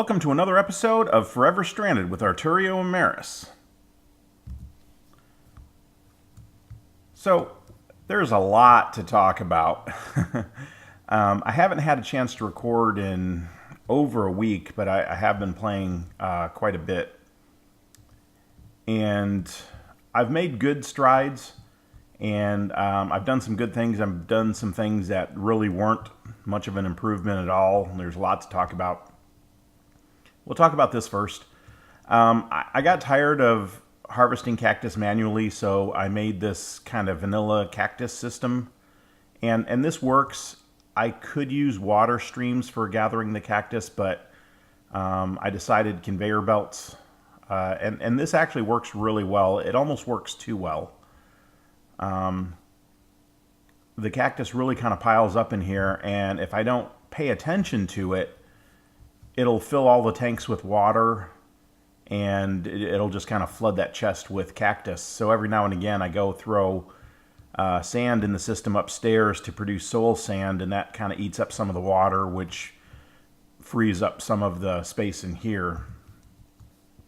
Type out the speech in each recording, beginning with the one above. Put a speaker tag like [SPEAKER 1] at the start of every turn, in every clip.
[SPEAKER 1] Welcome to another episode of Forever Stranded with Arturio and Emerys. So, there's a lot to talk about. I haven't had a chance to record in over a week, but I have been playing quite a bit. And I've made good strides, and I've done some good things. I've done some things that really weren't much of an improvement at all. There's a lot to talk about. We'll talk about this first. I got tired of harvesting cactus manually, so I made this kind of vanilla cactus system. And this works. I could use water streams for gathering the cactus, but I decided conveyor belts. And this actually works really well. It almost works too well. The cactus really kind of piles up in here, and if I don't pay attention to it, it'll fill all the tanks with water, and it'll just kind of flood that chest with cactus. So every now and again I go throw sand in the system upstairs to produce soil sand, and that kind of eats up some of the water, which frees up some of the space in here.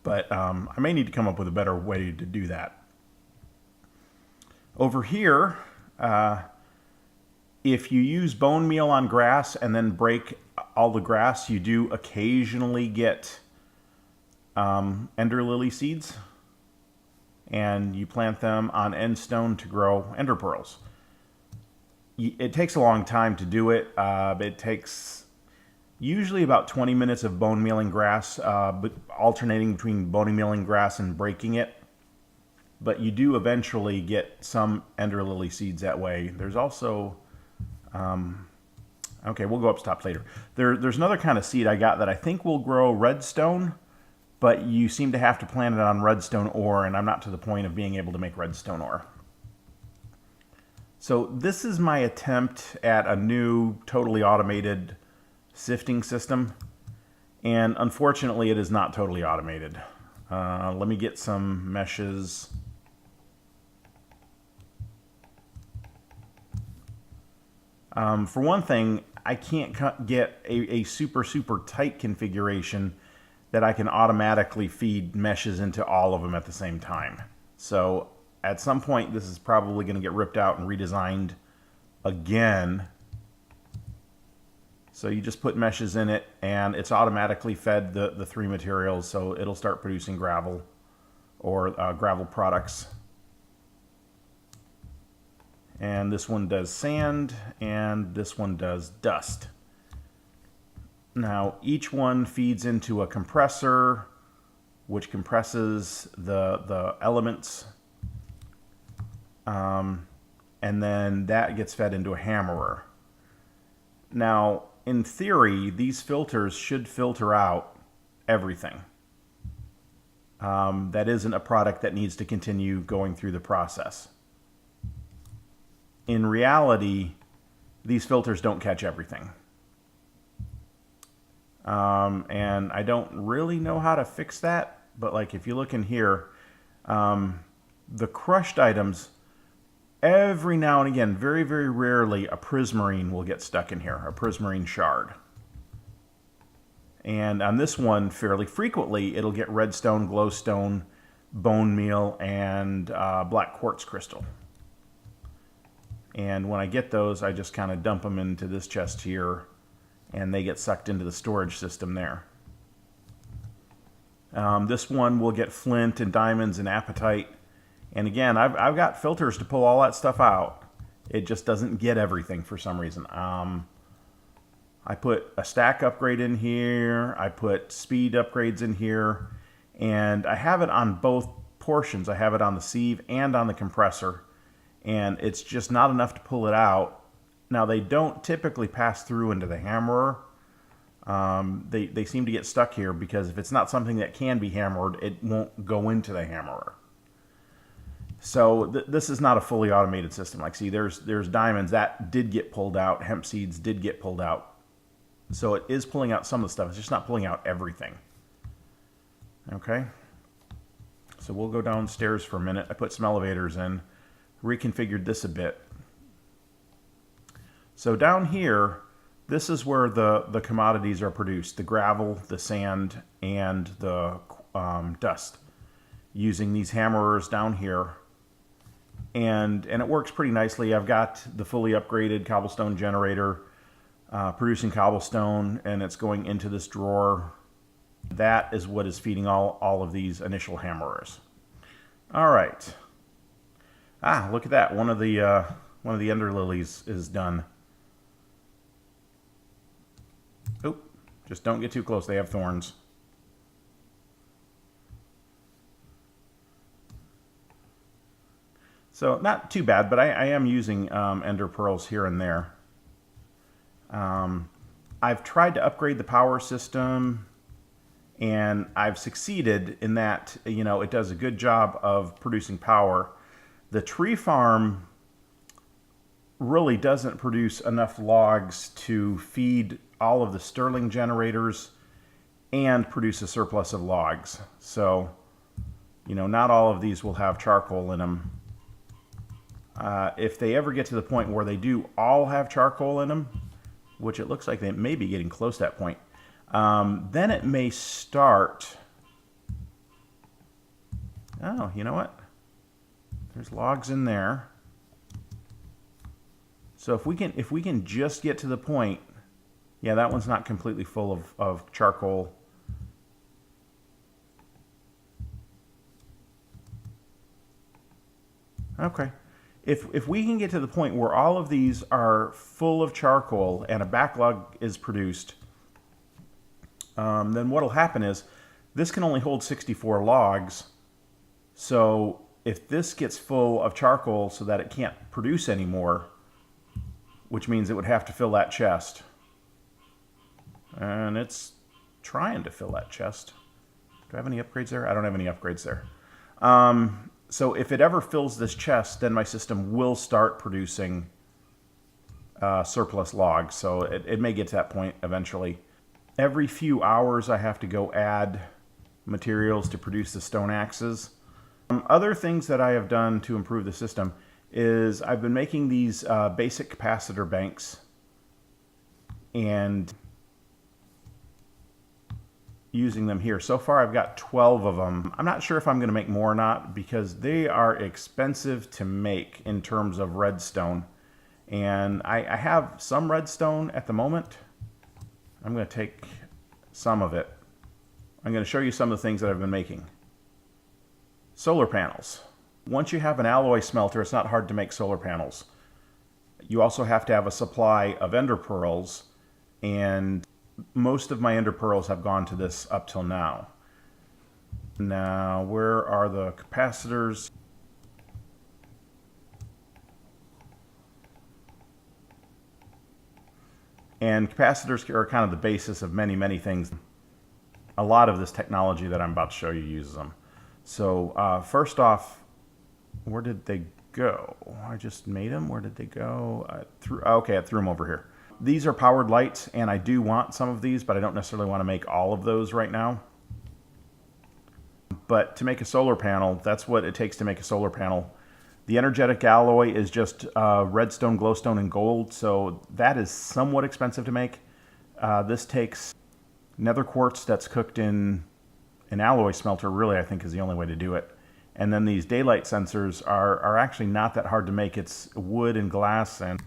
[SPEAKER 1] But I may need to come up with a better way to do that. Over here, if you use bone meal on grass and then break all the grass, you do occasionally get ender lily seeds, and you plant them on end stone to grow ender pearls. It takes a long time to do it. It takes usually about 20 minutes of bone mealing grass, but alternating between bone mealing grass and breaking it. But you do eventually get some ender lily seeds that way. There's also okay, we'll go up top later. There's another kind of seed I got that I think will grow redstone, but you seem to have to plant it on redstone ore, and I'm not to the point of being able to make redstone ore. So this is my attempt at a new, totally automated sifting system, and unfortunately it is not totally automated. Let me get some meshes. For one thing, I can't get a super tight configuration that I can automatically feed meshes into all of them at the same time. So at some point this is probably going to get ripped out and redesigned again. So you just put meshes in it and it's automatically fed the three materials, so it'll start producing gravel or gravel products. And this one does sand, and this one does dust. Now, each one feeds into a compressor, which compresses the elements. And then that gets fed into a hammerer. Now, in theory, these filters should filter out everything. That isn't a product that needs to continue going through the process. In reality, these filters don't catch everything. And I don't really know how to fix that, but like if you look in here, the crushed items, every now and again, very rarely, a prismarine will get stuck in here, a prismarine shard. And on this one, fairly frequently, it'll get redstone, glowstone, bone meal, and black quartz crystal. And when I get those, I just kind of dump them into this chest here, and they get sucked into the storage system there. This one will get flint and diamonds and apatite. And again, I've got filters to pull all that stuff out. It just doesn't get everything for some reason. I put a stack upgrade in here. I put speed upgrades in here. And I have it on both portions. I have it on the sieve and on the compressor. And it's just not enough to pull it out. Now, they don't typically pass through into the hammerer. They seem to get stuck here because if it's not something that can be hammered, it won't go into the hammerer. So this is not a fully automated system. Like, see, there's diamonds that did get pulled out. Hemp seeds did get pulled out. So it is pulling out some of the stuff. It's just not pulling out everything. Okay. So we'll go downstairs for a minute. I put some elevators in. Reconfigured this a bit. So down here, This is where the commodities are produced, the gravel, the sand, and the dust, using these hammerers down here. And it works pretty nicely. I've got the fully upgraded cobblestone generator producing cobblestone, and it's going into this drawer. That is what is feeding all of these initial hammerers. All right. Ah, look at that. One of the ender lilies is done. Oop, just don't get too close. They have thorns. So not too bad, but I am using ender pearls here and there. I've tried to upgrade the power system, and I've succeeded in that, you know, it does a good job of producing power. The tree farm really doesn't produce enough logs to feed all of the Stirling generators and produce a surplus of logs. So, you know, not all of these will have charcoal in them. If they ever get to the point where they do all have charcoal in them, which it looks like they may be getting close to that point, then it may start. Oh, you know what? There's logs in there. So if we can just get to the point, yeah, that one's not completely full of charcoal. Okay. If we can get to the point where all of these are full of charcoal and a backlog is produced, then what will happen is this can only hold 64 logs. So if this gets full of charcoal so that it can't produce anymore, which means it would have to fill that chest. And it's trying to fill that chest. Do I have any upgrades there? I don't have any upgrades there. So if it ever fills this chest, then my system will start producing surplus logs. So it may get to that point eventually. Every few hours I have to go add materials to produce the stone axes. Other things that I have done to improve the system is I've been making these basic capacitor banks and using them here. So far I've got 12 of them. I'm not sure if I'm going to make more or not because they are expensive to make in terms of redstone. And I have some redstone at the moment. I'm going to take some of it. I'm going to show you some of the things that I've been making. Solar panels. Once you have an alloy smelter, it's not hard to make solar panels. You also have to have a supply of ender pearls, and most of my ender pearls have gone to this up till now. Now, where are the capacitors? And capacitors are kind of the basis of many, many things. A lot of this technology that I'm about to show you uses them. So first off, where did they go? I just made them. Where did they go? Okay, I threw them over here. These are powered lights, and I do want some of these, but I don't necessarily want to make all of those right now. But to make a solar panel, that's what it takes to make a solar panel. The energetic alloy is just redstone, glowstone, and gold, so that is somewhat expensive to make. This takes nether quartz that's cooked in an alloy smelter, really, I think is the only way to do it. And then these daylight sensors are actually not that hard to make. It's wood and glass and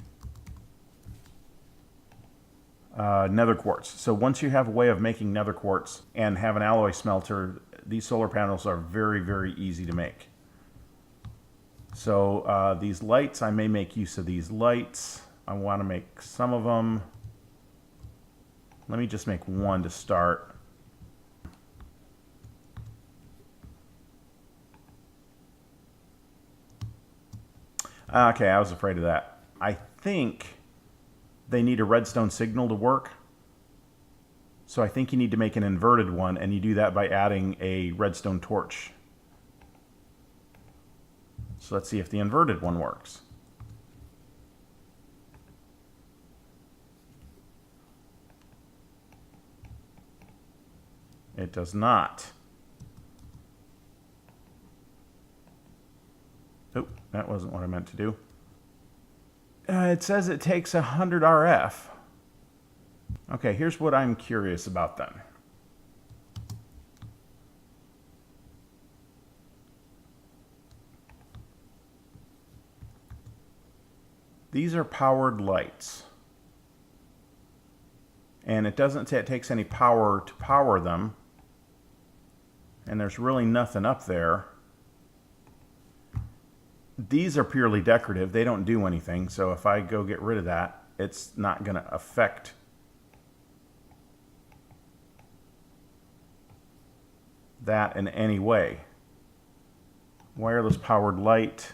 [SPEAKER 1] nether quartz. So once you have a way of making nether quartz and have an alloy smelter, these solar panels are very, very easy to make. So these lights, I may make use of these lights. I want to make some of them. Let me just make one to start. Okay, I was afraid of that. I think they need a redstone signal to work. So I think you need to make an inverted one, and you do that by adding a redstone torch. So let's see if the inverted one works. It does not. Oh, that wasn't what I meant to do. It says it takes 100 RF. Okay, here's what I'm curious about then. These are powered lights. And it doesn't say it takes any power to power them. And there's really nothing up there. These are purely decorative. They don't do anything. So if I go get rid of that, it's not going to affect that in any way. Wireless powered light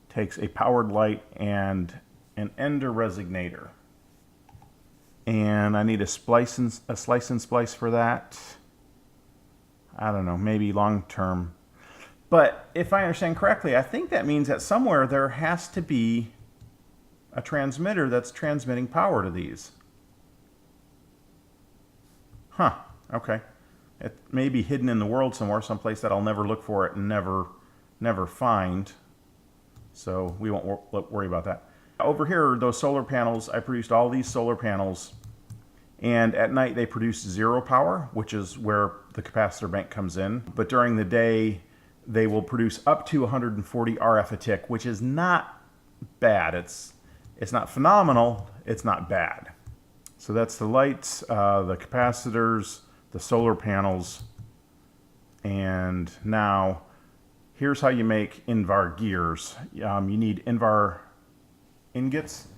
[SPEAKER 1] takes a powered light and an ender resignator. And I need a slice and splice for that. I don't know, maybe long term. But if I understand correctly, I think that means that somewhere there has to be a transmitter that's transmitting power to these. Huh, okay. It may be hidden in the world somewhere, someplace that I'll never look for it and never find. So we won't worry about that. Over here, those solar panels, I produced all these solar panels, and at night they produce 0 power, which is where the capacitor bank comes in. But during the day, they will produce up to 140 RF a tick, which is not bad. It's not phenomenal, it's not bad. So that's the lights, the capacitors, the solar panels, and now here's how you make Invar gears. You need Invar ingots,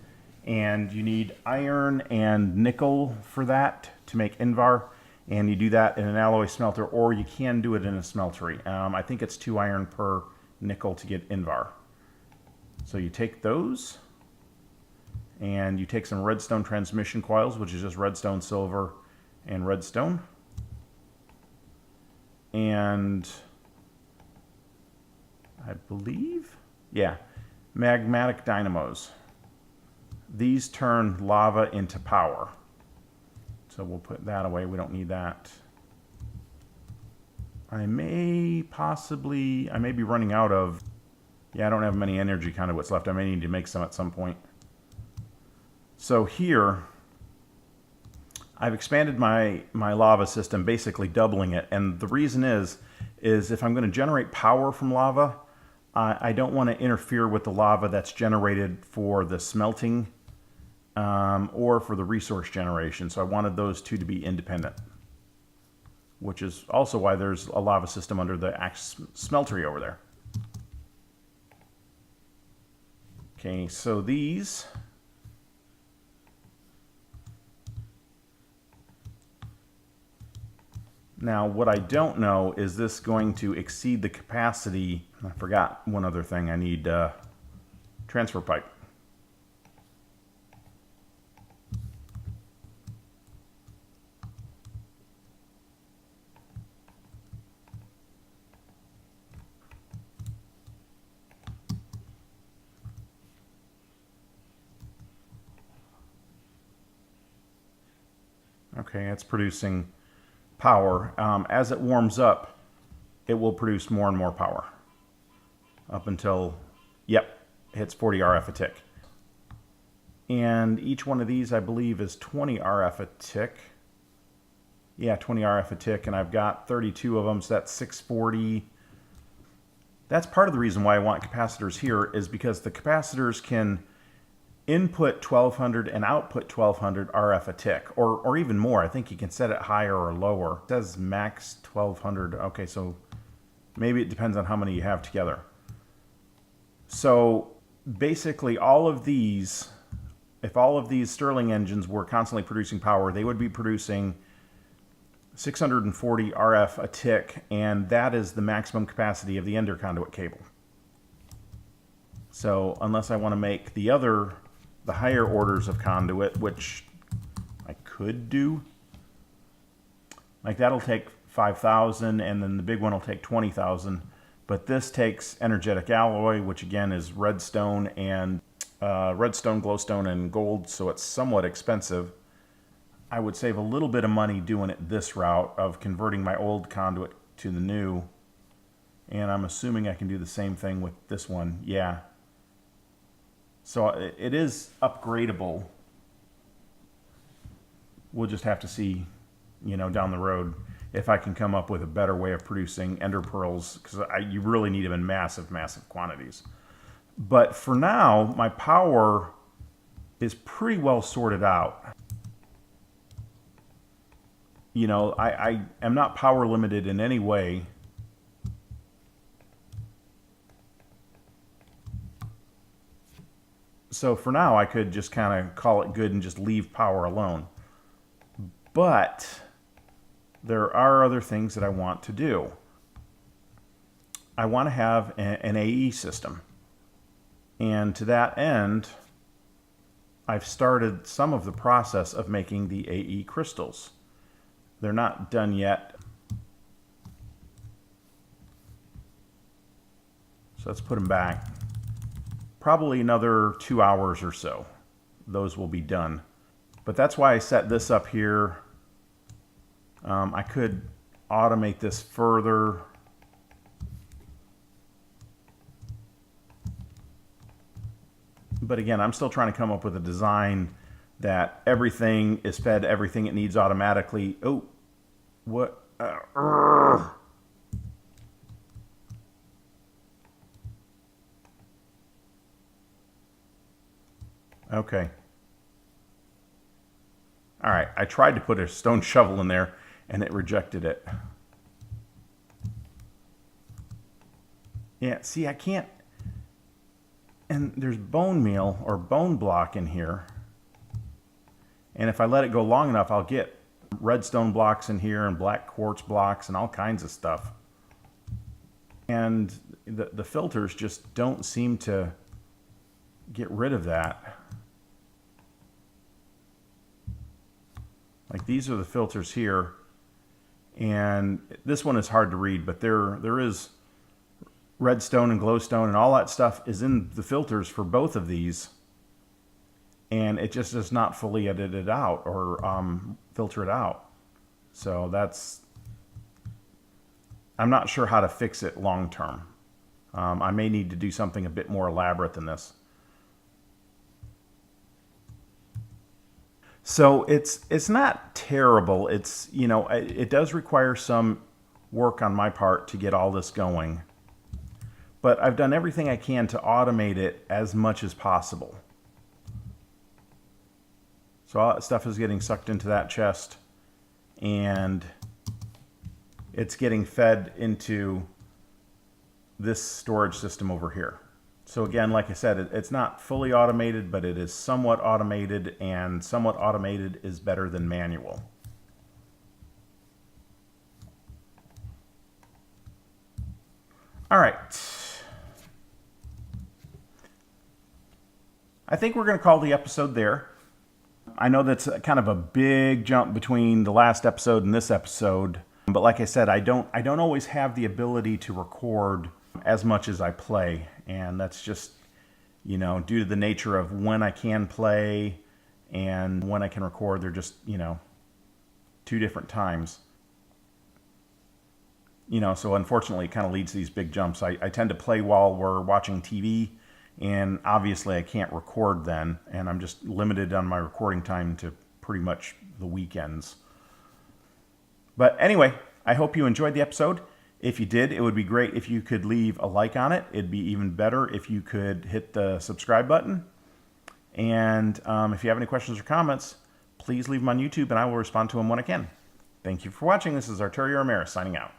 [SPEAKER 1] and you need iron and nickel for that to make Invar, and you do that in an alloy smelter, or you can do it in a smeltery. I think it's 2 iron per nickel to get Invar. So you take those, and you take some redstone transmission coils, which is just redstone, silver, and redstone. And I believe, yeah, magmatic dynamos. These turn lava into power. So we'll put that away, we don't need that. I may be running out of, yeah, I don't have many energy conduits left. I may need to make some at some point. So here, I've expanded my lava system, basically doubling it. And the reason is if I'm going to generate power from lava, I don't want to interfere with the lava that's generated for the smelting or for the resource generation. So I wanted those two to be independent, which is also why there's a lava system under the smeltery over there. Okay, so these... Now, what I don't know, is this going to exceed the capacity? I forgot one other thing. I need transfer pipe. Okay, it's producing power. As it warms up, it will produce more and more power up until, yep, hits 40 RF a tick. And each one of these, I believe, is 20 RF a tick. Yeah, 20 RF a tick, and I've got 32 of them, so that's 640. That's part of the reason why I want capacitors here, is because the capacitors can input 1200 and output 1200 RF a tick, or even more. I think you can set it higher or lower. It says max 1200. Okay, so maybe it depends on how many you have together. So basically all of these, if all of these Stirling engines were constantly producing power, they would be producing 640 RF a tick, and that is the maximum capacity of the ender conduit cable. So unless I want to make the higher orders of conduit, which I could do, like that'll take 5,000, and then the big one will take 20,000. But this takes energetic alloy, which again is redstone and redstone, glowstone, and gold, so it's somewhat expensive. I would save a little bit of money doing it this route of converting my old conduit to the new. And I'm assuming I can do the same thing with this one. Yeah. So it is upgradable. we'll just have to see, down the road if I can come up with a better way of producing ender pearls, because you really need them in massive, massive quantities. But for now, my power is pretty well sorted out. I am not power limited in any way. So for now, I could just kind of call it good and just leave power alone. But there are other things that I want to do. I want to have an AE system. And to that end, I've started some of the process of making the AE crystals. They're not done yet. So let's put them back. Probably another 2 hours or so. Those will be done. But that's why I set this up here. I could automate this further. But again, I'm still trying to come up with a design that everything is fed everything it needs automatically. Oh, what? Okay. All right, I tried to put a stone shovel in there and it rejected it. Yeah, see, I can't. And there's bone meal or bone block in here. And if I let it go long enough, I'll get redstone blocks in here and black quartz blocks and all kinds of stuff. And the filters just don't seem to get rid of that. Like these are the filters here. And this one is hard to read, but there is redstone and glowstone and all that stuff is in the filters for both of these. And it just does not fully edit it out or filter it out. So I'm not sure how to fix it long term. I may need to do something a bit more elaborate than this. So it's not terrible. It's, it does require some work on my part to get all this going. But I've done everything I can to automate it as much as possible. So all that stuff is getting sucked into that chest and it's getting fed into this storage system over here. So again, like I said, it's not fully automated, but it is somewhat automated, and somewhat automated is better than manual. All right. I think we're going to call the episode there. I know that's kind of a big jump between the last episode and this episode, but like I said, I don't always have the ability to record as much as I play, and that's just, due to the nature of when I can play and when I can record. They're just, two different times. So unfortunately it kind of leads to these big jumps. I tend to play while we're watching TV, and obviously I can't record then, and I'm just limited on my recording time to pretty much the weekends. But anyway, I hope you enjoyed the episode. If you did, it would be great if you could leave a like on it. It'd be even better if you could hit the subscribe button. And if you have any questions or comments, please leave them on YouTube and I will respond to them when I can. Thank you for watching. This is Arturio Emerys signing out.